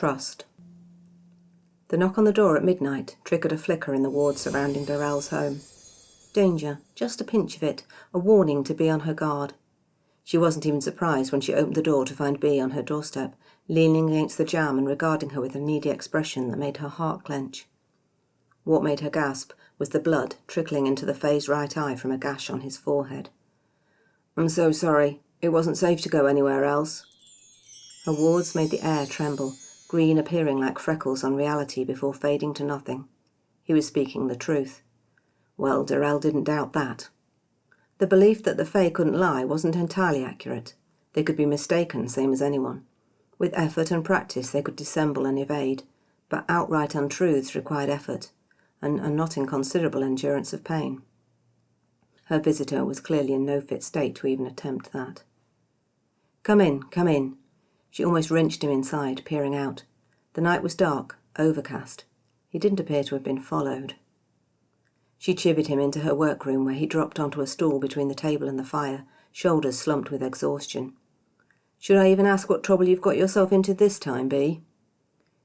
Trust. The knock on the door at midnight triggered a flicker in the ward surrounding Darrell's home. Danger, just a pinch of it, a warning to be on her guard. She wasn't even surprised when she opened the door to find Bea on her doorstep, leaning against the jamb and regarding her with a needy expression that made her heart clench. What made her gasp was the blood trickling into the Fae's right eye from a gash on his forehead. "I'm so sorry. It wasn't safe to go anywhere else." Her words made the air tremble, green appearing like freckles on reality before fading to nothing. He was speaking the truth. Well, Darrell didn't doubt that. The belief that the Fae couldn't lie wasn't entirely accurate. They could be mistaken, same as anyone. With effort and practice they could dissemble and evade, but outright untruths required effort, and a not inconsiderable endurance of pain. Her visitor was clearly in no fit state to even attempt that. Come in, come in." She almost wrenched him inside, peering out. The night was dark, overcast. He didn't appear to have been followed. She chivied him into her workroom, where he dropped onto a stool between the table and the fire, shoulders slumped with exhaustion. "Should I even ask what trouble you've got yourself into this time, Bea?"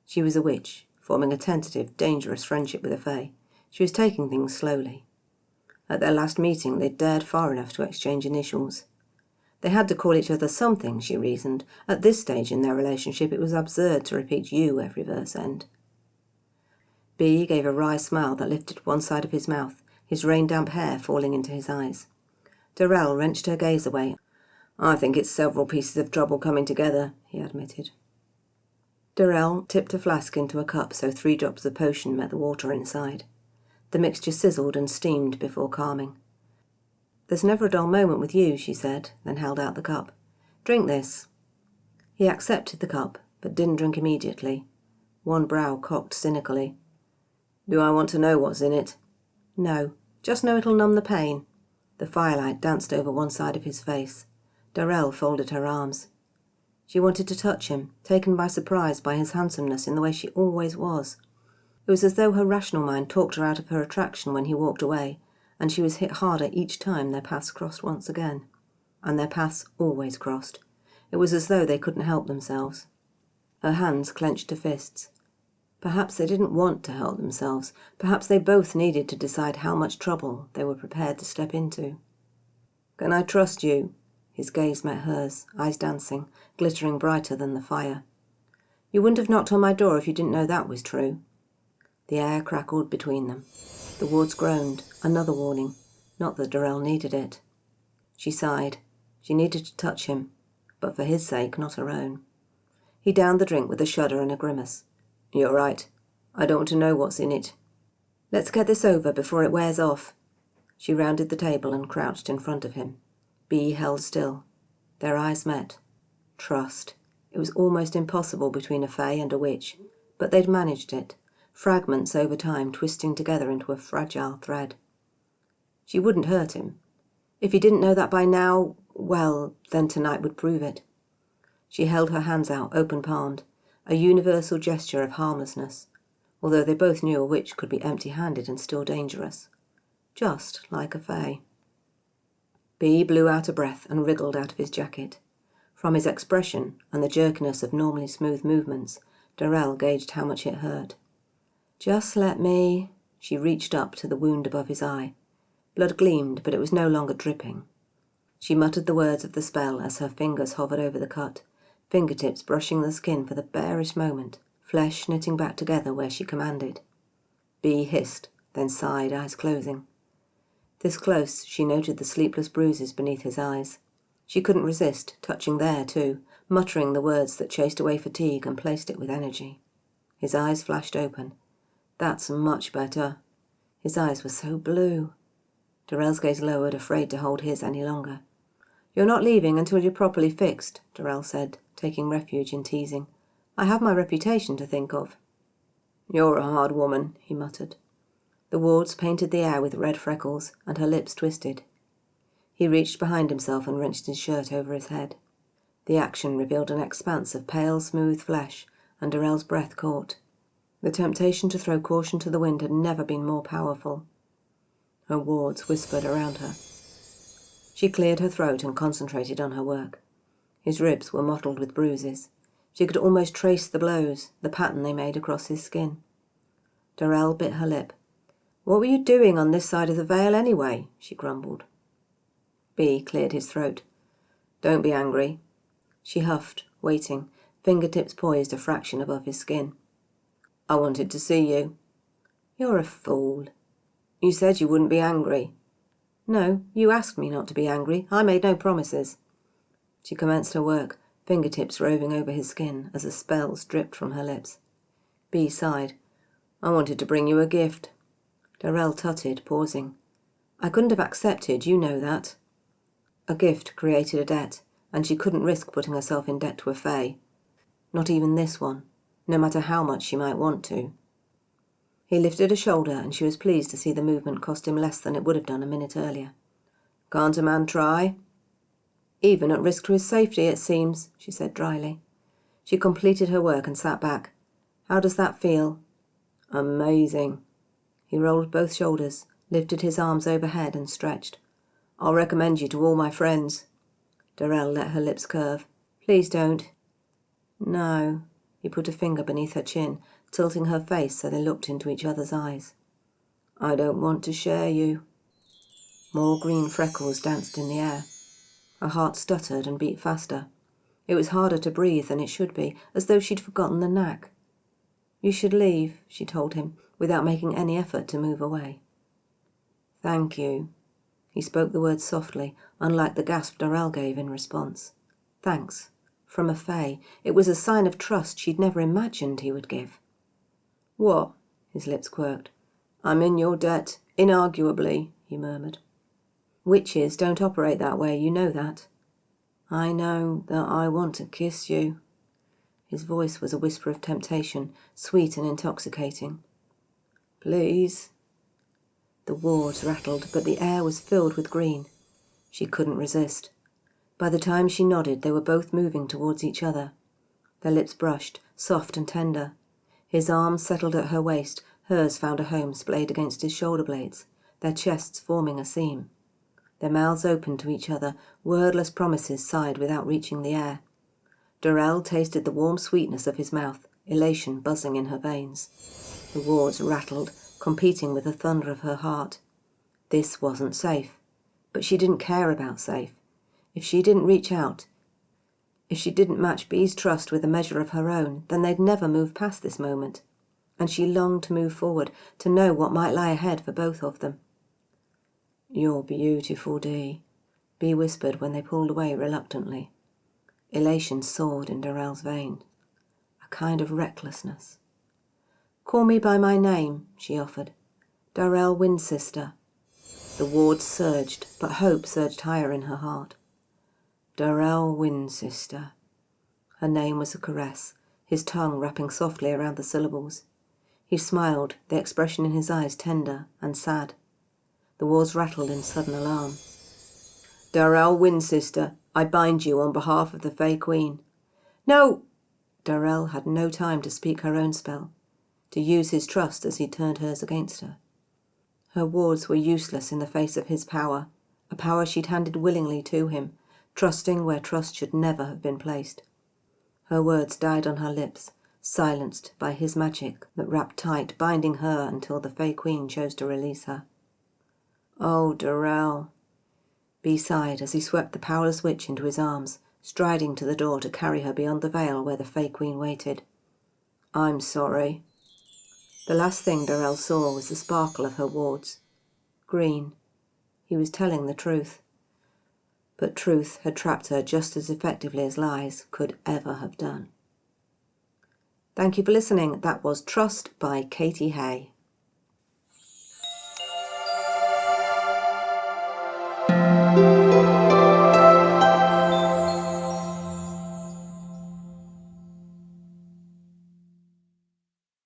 She was a witch, forming a tentative, dangerous friendship with a Fae. She was taking things slowly. At their last meeting, they'd dared far enough to exchange initials. They had to call each other something, she reasoned. At this stage in their relationship, it was absurd to repeat "you" every verse end. Bea gave a wry smile that lifted one side of his mouth, his rain-damp hair falling into his eyes. Darrell wrenched her gaze away. "I think it's several pieces of trouble coming together," he admitted. Darrell tipped a flask into a cup so 3 drops of potion met the water inside. The mixture sizzled and steamed before calming. "There's never a dull moment with you," she said, then held out the cup. "Drink this." He accepted the cup, but didn't drink immediately. One brow cocked cynically. "Do I want to know what's in it?" "No, just know it'll numb the pain." The firelight danced over one side of his face. Darrell folded her arms. She wanted to touch him, taken by surprise by his handsomeness in the way she always was. It was as though her rational mind talked her out of her attraction when he walked away, and she was hit harder each time their paths crossed once again. And their paths always crossed. It was as though they couldn't help themselves. Her hands clenched to fists. Perhaps they didn't want to help themselves. Perhaps they both needed to decide how much trouble they were prepared to step into. "Can I trust you?" His gaze met hers, eyes dancing, glittering brighter than the fire. "You wouldn't have knocked on my door if you didn't know that was true." The air crackled between them. The woods groaned, another warning. Not that Darrell needed it. She sighed. She needed to touch him, but for his sake, not her own. He downed the drink with a shudder and a grimace. "You're right. I don't want to know what's in it." "Let's get this over before it wears off." She rounded the table and crouched in front of him. Bea held still. Their eyes met. Trust. It was almost impossible between a Fae and a witch, but they'd managed it. Fragments over time twisting together into a fragile thread. She wouldn't hurt him. If he didn't know that by now, well, then tonight would prove it. She held her hands out, open-palmed, a universal gesture of harmlessness, although they both knew a witch could be empty-handed and still dangerous. Just like a Fae. Bea blew out a breath and wriggled out of his jacket. From his expression and the jerkiness of normally smooth movements, Darrell gauged how much it hurt. "Just let me—" She reached up to the wound above his eye. Blood gleamed, but it was no longer dripping. She muttered the words of the spell as her fingers hovered over the cut, fingertips brushing the skin for the barest moment, flesh knitting back together where she commanded. Bea hissed, then sighed, eyes closing. This close, she noted the sleepless bruises beneath his eyes. She couldn't resist, touching there too, muttering the words that chased away fatigue and placed it with energy. His eyes flashed open. "That's much better." His eyes were so blue. Darrell's gaze lowered, afraid to hold his any longer. "You're not leaving until you're properly fixed," Darrell said, taking refuge in teasing. "I have my reputation to think of." "You're a hard woman," he muttered. The wards painted the air with red freckles, and her lips twisted. He reached behind himself and wrenched his shirt over his head. The action revealed an expanse of pale, smooth flesh, and Darrell's breath caught. The temptation to throw caution to the wind had never been more powerful. Her wards whispered around her. She cleared her throat and concentrated on her work. His ribs were mottled with bruises. She could almost trace the blows, the pattern they made across his skin. Darrell bit her lip. "What were you doing on this side of the veil anyway?" she grumbled. Bea cleared his throat. "Don't be angry." She huffed, waiting, fingertips poised a fraction above his skin. "I wanted to see you." "You're a fool." "You said you wouldn't be angry." "No, you asked me not to be angry. I made no promises." She commenced her work, fingertips roving over his skin as the spells dripped from her lips. Bea sighed. "I wanted to bring you a gift." Darrell tutted, pausing. "I couldn't have accepted, you know that." A gift created a debt, and she couldn't risk putting herself in debt to a fae. Not even this one, no matter how much she might want to. He lifted a shoulder, and she was pleased to see the movement cost him less than it would have done a minute earlier. "Can't a man try?" "Even at risk to his safety, it seems," she said dryly. She completed her work and sat back. "How does that feel?" "Amazing." He rolled both shoulders, lifted his arms overhead and stretched. "I'll recommend you to all my friends." Darrell let her lips curve. "Please don't." "No." He put a finger beneath her chin, tilting her face so they looked into each other's eyes. "I don't want to share you." More green freckles danced in the air. Her heart stuttered and beat faster. It was harder to breathe than it should be, as though she'd forgotten the knack. "You should leave," she told him, without making any effort to move away. "Thank you." He spoke the words softly, unlike the gasp Darrell gave in response. Thanks. From a fae. It was a sign of trust she'd never imagined he would give. "What?" His lips quirked. "I'm in your debt, inarguably," he murmured. "Witches don't operate that way, you know that." "I know that I want to kiss you." His voice was a whisper of temptation, sweet and intoxicating. "Please." The wards rattled, but the air was filled with green. She couldn't resist. By the time she nodded, they were both moving towards each other. Their lips brushed, soft and tender. His arms settled at her waist, hers found a home splayed against his shoulder blades, their chests forming a seam. Their mouths opened to each other, wordless promises sighed without reaching the air. Darrell tasted the warm sweetness of his mouth, elation buzzing in her veins. The wards rattled, competing with the thunder of her heart. This wasn't safe, but she didn't care about safe. If she didn't reach out, if she didn't match Bea's trust with a measure of her own, then they'd never move past this moment. And she longed to move forward, to know what might lie ahead for both of them. "You're beautiful, Dee," Bea whispered when they pulled away reluctantly. Elation soared in Darrell's veins, a kind of recklessness. "Call me by my name," she offered. "Darrell Windsister." The wards surged, but hope surged higher in her heart. Darrell Windsister. Her name was a caress, his tongue wrapping softly around the syllables. He smiled, the expression in his eyes tender and sad. The wards rattled in sudden alarm. "Darrell Windsister, I bind you on behalf of the Fae Queen." "No!" Darrell had no time to speak her own spell, to use his trust as he turned hers against her. Her wards were useless in the face of his power, a power she'd handed willingly to him, trusting where trust should never have been placed. Her words died on her lips, silenced by his magic that wrapped tight, binding her until the Fae Queen chose to release her. "Oh, Darrell." Bea sighed as he swept the powerless witch into his arms, striding to the door to carry her beyond the veil where the Fae Queen waited. "I'm sorry." The last thing Darrell saw was the sparkle of her wards. Green. He was telling the truth. But truth had trapped her just as effectively as lies could ever have done. Thank you for listening. That was Trust by Katy Haye.